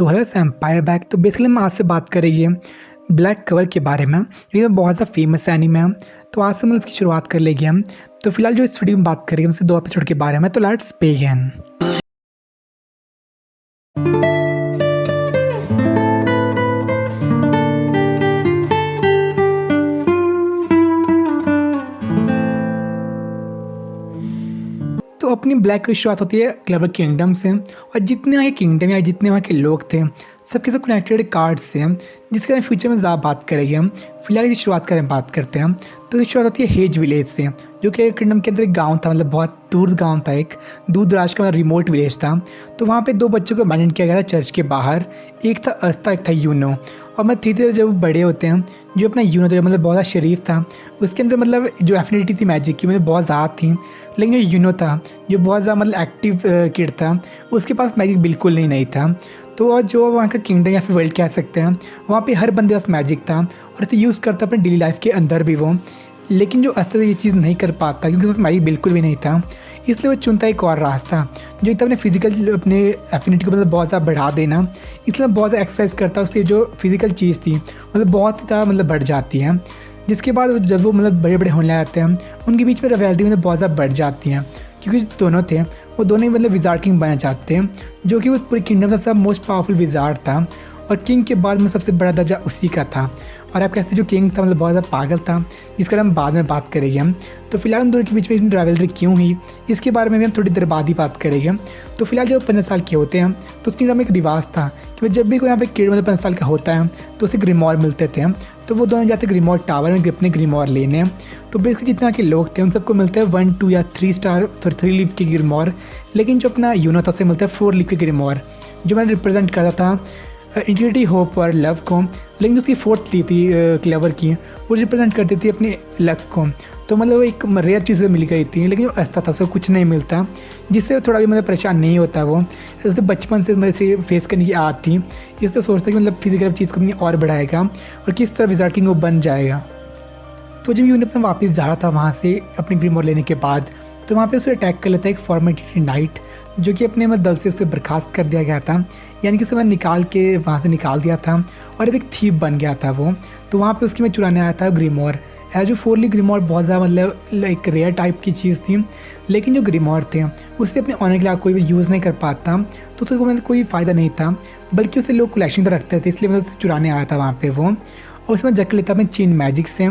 तो hello empire back. तो basically हम आज से बात करेंगे ब्लैक कवर के बारे में। ये बहुत ज़्यादा फेमस एनीमे है, तो आज से हम इसकी शुरुआत कर लेंगे हम। तो फिलहाल जो इस वीडियो में बात करेंगे उससे 2 एपिसोड के बारे में। तो लेट्स बिगिन। तो अपनी ब्लैक की शुरुआत होती है क्लेवर किंगडम से, और जितने वहाँ के किंगडम या जितने वहाँ के लोग थे सबके साथ कनेक्टेड कार्ड्स से, जिसके बारे में फ्यूचर में ज़्यादा बात करेंगे हम। फिलहाल इसकी शुरुआत करें बात करते हैं। तो इसकी शुरुआत होती है हेज विलेज से, जो क्लेवर किंगडम के अंदर एक गाँव था, मतलब बहुत दूर गाँव था, एक दूर दराज का रिमोट विलेज था। तो वहाँ पे 2 बच्चों को अबैंडन किया गया था चर्च के बाहर। एक था अस्ता, एक था यूनो। और मैं धीरे धीरे जब बड़े होते हैं, जो अपना यूनो था, मतलब बहुत ज़्यादा शरीफ था, उसके अंदर मतलब जो एफिनिटी थी मैजिक की मतलब बहुत ज़्यादा थी। लेकिन जो यूनो था, जो बहुत ज़्यादा मतलब एक्टिव किड था, उसके पास मैजिक बिल्कुल नहीं था। तो और जो वहाँ का किंगडम या फिर वर्ल्ड कह सकते हैं, वहाँ पे हर बंदे पास मैजिक था और इसे यूज़ करता अपने डेली लाइफ के अंदर भी वो। लेकिन जो अस्तर ये चीज़ नहीं कर पाता क्योंकि उसके पास मैजिक बिल्कुल भी नहीं था, इसलिए वो चुनता एक और रास्ता जो एक तो अपने फिजिकल अपने एफिनिटी को मतलब बहुत ज़्यादा बढ़ा देना। इसलिए बहुत ज़्यादा एक्सरसाइज करता, उसकी जो फिजिकल चीज़ थी मतलब बहुत ही ज़्यादा मतलब बढ़ जाती है। जिसके बाद जब वो मतलब बड़े बड़े होने जाते हैं, उनके बीच में रिवैलिटी मतलब बहुत ज़्यादा बढ़ जाती हैं, क्योंकि दोनों थे वो दोनों ही मतलब विजार्ड किंग बनना चाहते हैं, जो कि वो पूरे किंगडम का सब मोस्ट पावरफुल विजार्ड था। और किंग के बाद में सबसे बड़ा दर्जा उसी का था। और आप कहते जो किंग था मतलब बहुत ज़्यादा पागल था, जिसका हम बाद में बात करेंगे हम। तो फिलहाल उन दोनों के बीच में रिवैलिटी क्यों हुई, इसके बारे में भी हम थोड़ी देर बाद ही बात करेंगे। तो फिलहाल जब 15 साल के होते हैं, तो उस किंगडम में एक रिवाज था कि जब भी कोई यहाँ पे किड मतलब 15 साल का होता है तो उसे ग्रिमोर मिलते थे। तो वो दोनों जाते ग्रिमोर टावर में अपने ग्रिमोर लेने। तो बेसिकली जितना के लोग थे उन सबको मिलते हैं 1, 2 या 3 स्टार 3 लीफ के ग्रिमोर। लेकिन जो अपना यूनो था उसे मिलता है 4 लीफ के ग्रिमोर, जो मैंने रिप्रेजेंट करता था इंटीग्रिटी, होप और लव को। लेकिन उसकी 4th ली थी क्लेवर की, वो रिप्रेजेंट करती थी अपनी लक को। तो मतलब वो एक रेयर चीज़ मिल गई थी, लेकिन जो अस्ता था उसको कुछ नहीं मिलता, जिससे थोड़ा भी मतलब परेशान नहीं होता। वो उसे बचपन से मतलब से फेस करने की आदत थी, इससे सोचता कि मतलब फिजिकल चीज़ को अपनी और बढ़ाएगा और किस तरह विजार्ड किंग वो बन जाएगा। तो जब यून अपना वापस जा रहा था वहाँ से अपने ग्रिमोर लेने के बाद, तो वहाँ पे उसे अटैक कर लेता है एक फॉर्मेटिटी नाइट, जो कि अपने दल से उसे बर्खास्त कर दिया गया था, यानी कि उसे मैं निकाल के वहाँ से निकाल दिया था और अब एक थीप बन गया था वो। तो वहाँ पे उसकी मैं चुराने आया था ग्रिमोर। एज जो 4 लीफ ग्रिमोर बहुत ज़्यादा मतलब एक रेयर टाइप की चीज़ थी, लेकिन जो ग्रिमोर थे उससे अपने ऑनर के लिए कोई भी यूज़ नहीं कर पाता, तो उसको मतलब कोई फ़ायदा नहीं था, बल्कि उसे लोग कलेक्शन तो रखते थे, इसलिए मतलब उसे चुराने आया था वहाँ पर वो। और उसमें जक लेता अपने चेन मैजिक से,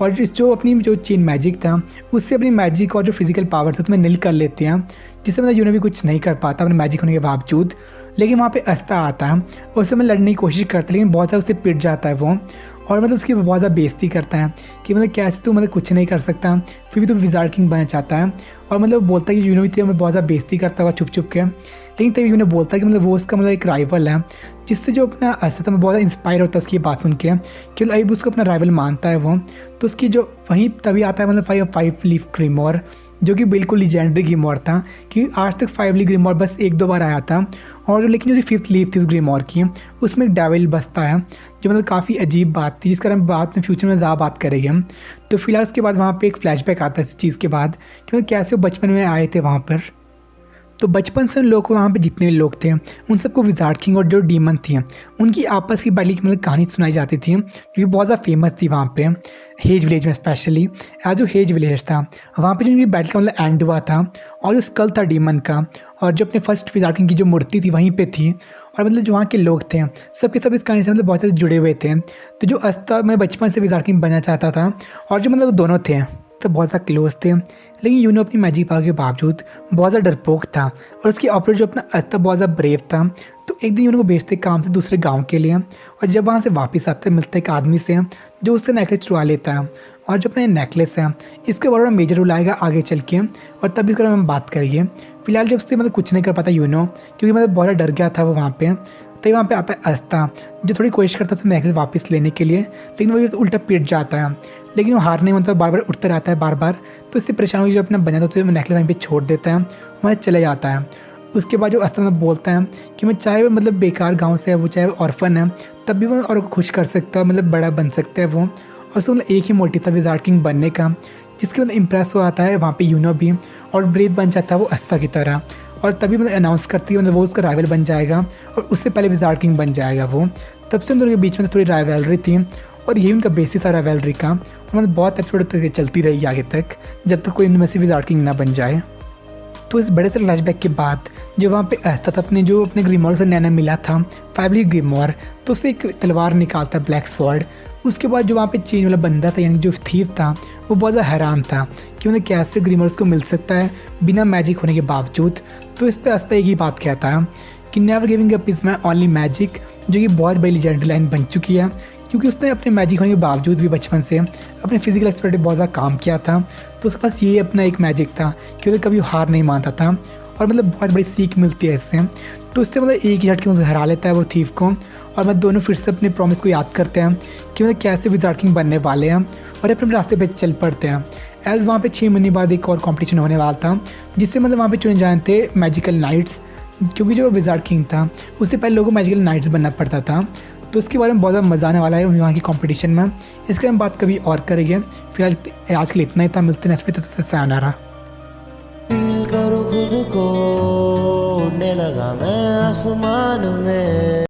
और जो अपनी जो चेन मैजिक था उससे अपनी मैजिक और जो फिजिकल पावर था उसमें नील कर लेते हैं, जिससे मतलब यूनो भी कुछ नहीं कर पाता अपने मैजिक होने के बावजूद। लेकिन वहाँ पे अस्ता आता है और उससे मैं लड़ने की कोशिश करता है, लेकिन बहुत ज़्यादा उससे पिट जाता है वो, और मतलब उसकी बहुत ज़्यादा बेइज्जती करता है कि मतलब कैसे तू मतलब कुछ नहीं कर सकता, फिर भी तू विजार्ड किंग बनना चाहता है। और मतलब बोलता है कि यूनो भी थी, मैं बहुत ज़्यादा बेइज्जती करता हुआ छुप छुप के। लेकिन तभी यूनो बोलता है कि मतलब वो उसका मतलब एक राइवल है, जिससे जो अपना अस्ता था मैं बहुत ज़्यादा इंस्पायर होता है उसकी बात सुन के, कि अब उसको अपना राइवल मानता है वो। तो उसकी जो वहीं तभी आता है मतलब 5 लीफ ग्रिमोर, जो कि बिल्कुल लीजेंडरी ग्रिमोर था, कि आज तक 5 लीफ ग्रिमोर बस 1-2 बार आया था। और लेकिन जो 5th लीफ थी उस ग्रिमोर की, उसमें एक डेविल बसता है, जो मतलब काफ़ी अजीब बात थी, जिसका हम बाद में फ्यूचर में ज़्यादा बात करेंगे हम। तो फिलहाल उसके बाद वहाँ पे एक फ्लैशबैक आता है इस चीज़ के बाद, कि मतलब कैसे वो बचपन में आए थे वहाँ पर। तो बचपन से उन लोगों को वहाँ पे जितने भी लोग थे उन सबको विजार्ड किंग और जो डीमन थी उनकी आपस की बैटल की मतलब कहानी सुनाई जाती थी, जो कि बहुत ज़्यादा फेमस थी वहाँ पे हेज विलेज में। स्पेशली एज जो हेज विलेज था वहाँ पे जो उनकी बैटल का मतलब एंड हुआ था, और जो स्कल था डीमन का, और जो अपने फर्स्ट विजार्ड किंग की जो मूर्ति थी वहीं पर थी। और मतलब जो वहाँ के लोग थे सब के सब इस कहानी से मतलब बहुत ज़्यादा जुड़े हुए थे। तो जो अस्ता मैं बचपन से विजार्ड किंग बनना चाहता था, और जो मतलब दोनों थे तो बहुत ज़्यादा क्लोज थे, लेकिन यूनो अपनी मैजिक पावर के बावजूद बहुत ज़्यादा डरपोक था, और उसकी ऑपरेटर जो अपना अस्ता बहुत ज़्यादा ब्रेव था। तो एक दिन यूनो को भेजते काम से दूसरे गांव के लिए, और जब वहाँ से वापस आते मिलता है एक आदमी से जो उससे नेकलेस चुरा लेता है। और जो अपने नेकलेस है इसके बड़ा मेजर रोल आएगा आगे चल के, और तब इसके बारे में हम बात करेंगे। फिलहाल जब उससे मतलब कुछ नहीं कर पाता यूनो, क्योंकि मतलब बहुत डर गया था वो वहाँ पे। तो वहाँ पे आता है अस्ता, जो थोड़ी कोशिश करता है नेकलेस वापस लेने के लिए, लेकिन वो उल्टा पिट जाता है। लेकिन वो हार नहीं मतलब बार बार उठता रहता है बार बार। तो इससे परेशान होकर जो अपना बना था तो नेकलेस वहीं पे छोड़ देता है, वहाँ चले जाता है। उसके बाद जो अस्ता में बोलता है कि मैं चाहे वो मतलब बेकार गाँव से है, वो चाहे वो ऑर्फन है, तब भी वो और को खुश कर सकता है, मतलब बड़ा बन सकता है वो। और उसको मतलब एक ही मोटिव था विजार्ड किंग बनने का, जिसके मतलब इम्प्रेस हो आता है वहाँ पे यूनो भी, और ब्रेव बन जाता है वो अस्ता की तरह। और तभी मतलब अनाउंस करती है मतलब वो उसका राइवल बन जाएगा और उससे पहले विज़ार्ड किंग बन जाएगा वो। तब से उन दोनों के बीच में थोड़ी राइवलरी थी और यही उनका बेसिस है राइवलरी का। मतलब बहुत एपिसोड तक चलती रही आगे तक, जब तक कोई इनमें से विज़ार्ड किंग ना बन जाए। तो इस बड़े से फ्लैशबैक के बाद जब वहाँ पे एस्था अपने जो अपने ग्रिमोर से नैना मिला था फैमिली ग्रिमोर, तो उससे एक तलवार निकालता ब्लैक स्वॉर्ड। उसके बाद जो वहाँ पे चेन वाला बंदा था यानी जो थीव था वो बहुत ज़्यादा हैरान था कि मतलब कैसे ग्रिमोर्स को मिल सकता है बिना मैजिक होने के बावजूद। तो इस पर एस्था एक ही बात कहता है कि never giving up is my only magic, जो कि बहुत बड़ी लेजेंडरी लाइन बन चुकी है क्योंकि उसने अपने मैजिक होने के बावजूद भी बचपन से अपने फिजिकल एक्सपर्ट बहुत ज़्यादा काम किया था। तो उसके पास ये अपना एक मैजिक था कि वो कभी हार नहीं मानता था और मतलब बहुत बड़ी सीख मिलती है इससे। तो इससे मतलब एक ही झटके में हरा लेता है वो थीव को और मतलब दोनों फिर से अपने प्रॉमिस को याद करते हैं कि मतलब कैसे विज़ार्ड किंग बनने वाले हैं और अपने रास्ते पे चल पड़ते हैं। एज वहाँ पे 6 महीने बाद एक और कंपटीशन होने वाला था जिससे मतलब वहाँ पे चुने जाने थे मैजिकल नाइट्स, क्योंकि जो विज़ार्ड किंग था उससे पहले लोगों को मैजिकल नाइट्स बनना पड़ता था। तो उसके बारे में बहुत ज़्यादा मज़ा आने वाला है वहाँ की कंपटीशन में। इसके हम बात कभी और करेंगे। फिलहाल आज के लिए इतना ही था, मिलते हैं नेक्स्ट वीडियो, तब तक sayonara। फील करो खुद को, उड़ने लगा मैं आसमान में।